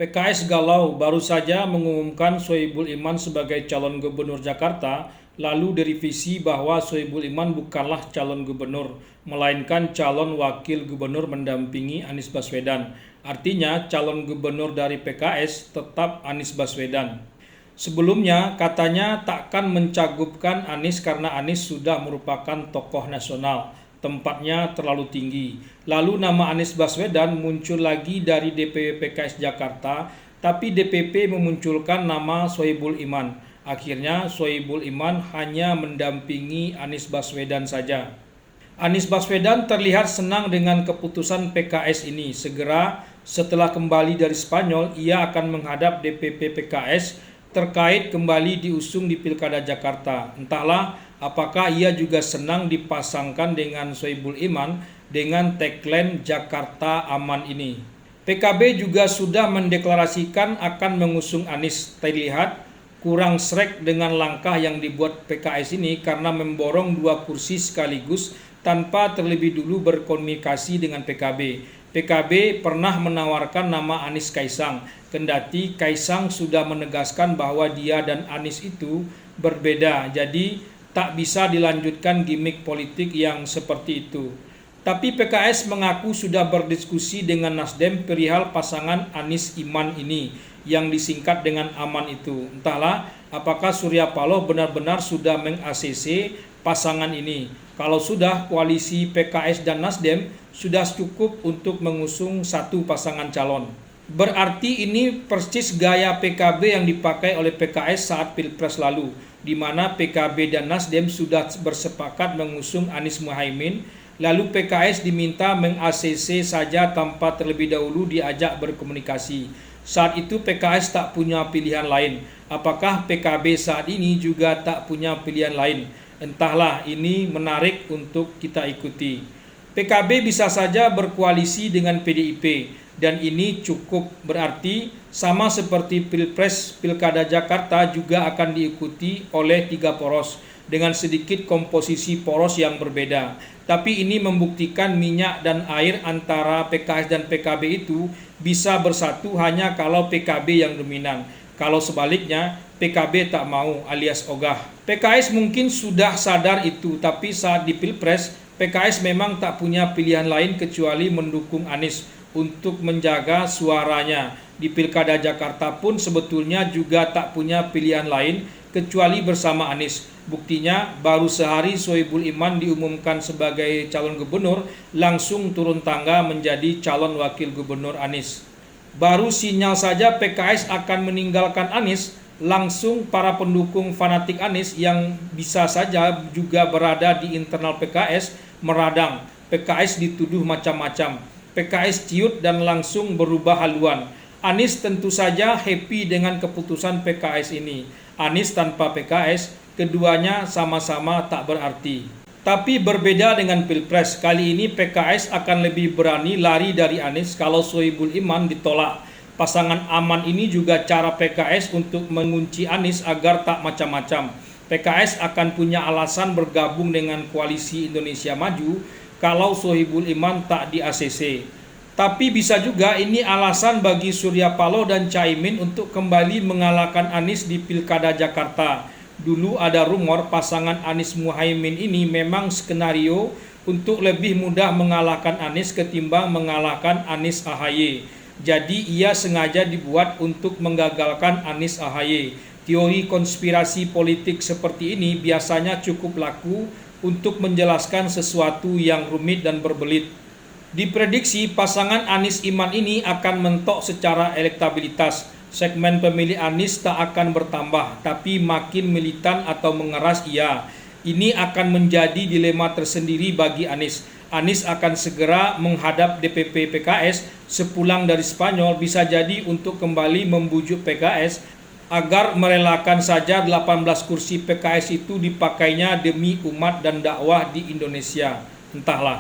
PKS galau baru saja mengumumkan Sohibul Iman sebagai calon gubernur Jakarta, lalu direvisi bahwa Sohibul Iman bukanlah calon gubernur, melainkan calon wakil gubernur mendampingi Anies Baswedan. Artinya calon gubernur dari PKS tetap Anies Baswedan. Sebelumnya katanya takkan mencagupkan Anies karena Anies sudah merupakan tokoh nasional. Tempatnya terlalu tinggi. Lalu nama Anies Baswedan muncul lagi dari DPW PKS Jakarta, tapi DPP memunculkan nama Sohibul Iman. Akhirnya Sohibul Iman hanya mendampingi Anies Baswedan saja. Anies Baswedan terlihat senang dengan keputusan PKS ini. Segera setelah kembali dari Spanyol, ia akan menghadap DPP PKS terkait kembali diusung di Pilkada Jakarta. Entahlah apakah ia juga senang dipasangkan dengan Sohibul Iman dengan tagline Jakarta Aman ini. PKB juga sudah mendeklarasikan akan mengusung Anies. Terlihat kurang sreg dengan langkah yang dibuat PKS ini karena memborong 2 kursi sekaligus tanpa terlebih dulu berkomunikasi dengan PKB. PKB pernah menawarkan nama Anies Kaisang, kendati Kaisang sudah menegaskan bahwa dia dan Anies itu berbeda, jadi tak bisa dilanjutkan gimmick politik yang seperti itu. Tapi PKS mengaku sudah berdiskusi dengan Nasdem perihal pasangan Anies Iman ini yang disingkat dengan Aman itu. Entahlah apakah Surya Paloh benar-benar sudah meng-ACC pasangan ini. Kalau sudah, koalisi PKS dan Nasdem sudah cukup untuk mengusung satu pasangan calon. Berarti ini persis gaya PKB yang dipakai oleh PKS saat Pilpres lalu, di mana PKB dan Nasdem sudah bersepakat mengusung Anies Muhaimin, lalu PKS diminta meng-ACC saja tanpa terlebih dahulu diajak berkomunikasi. Saat itu PKS tak punya pilihan lain. Apakah PKB saat ini juga tak punya pilihan lain? Entahlah, ini menarik untuk kita ikuti. PKB bisa saja berkoalisi dengan PDIP, dan ini cukup berarti sama seperti Pilpres Pilkada Jakarta juga akan diikuti oleh 3 poros dengan sedikit komposisi poros yang berbeda. Tapi ini membuktikan minyak dan air antara PKS dan PKB itu bisa bersatu hanya kalau PKB yang dominan. Kalau sebaliknya, PKB tak mau alias ogah. PKS mungkin sudah sadar itu, tapi saat di Pilpres, PKS memang tak punya pilihan lain kecuali mendukung Anies untuk menjaga suaranya. Di Pilkada Jakarta pun sebetulnya juga tak punya pilihan lain kecuali bersama Anies. Buktinya baru sehari Sohibul Iman diumumkan sebagai calon gubernur, langsung turun tangga menjadi calon wakil gubernur Anies. Baru sinyal saja PKS akan meninggalkan Anies, langsung para pendukung fanatik Anies yang bisa saja juga berada di internal PKS meradang. PKS dituduh macam-macam. PKS ciut dan langsung berubah haluan. Anies tentu saja happy dengan keputusan PKS ini. Anies tanpa PKS, keduanya sama-sama tak berarti. Tapi berbeda dengan Pilpres, kali ini PKS akan lebih berani lari dari Anies kalau Sohibul Iman ditolak. Pasangan Aman ini juga cara PKS untuk mengunci Anies agar tak macam-macam. PKS akan punya alasan bergabung dengan koalisi Indonesia Maju kalau Sohibul Iman tak di ACC. Tapi bisa juga ini alasan bagi Surya Paloh dan Caimin untuk kembali mengalahkan Anies di Pilkada Jakarta. Dulu ada rumor pasangan Anies Muhaimin ini memang skenario untuk lebih mudah mengalahkan Anies ketimbang mengalahkan Anies AHY. Jadi ia sengaja dibuat untuk menggagalkan Anies AHY. Teori konspirasi politik seperti ini biasanya cukup laku untuk menjelaskan sesuatu yang rumit dan berbelit. Diprediksi pasangan Anies Iman ini akan mentok secara elektabilitas. Segmen pemilih Anies tak akan bertambah, tapi makin militan atau mengeras iya. Ini akan menjadi dilema tersendiri bagi Anies. Anies akan segera menghadap DPP PKS sepulang dari Spanyol, bisa jadi untuk kembali membujuk PKS agar merelakan saja 18 kursi PKS itu dipakainya demi umat dan dakwah di Indonesia. Entahlah.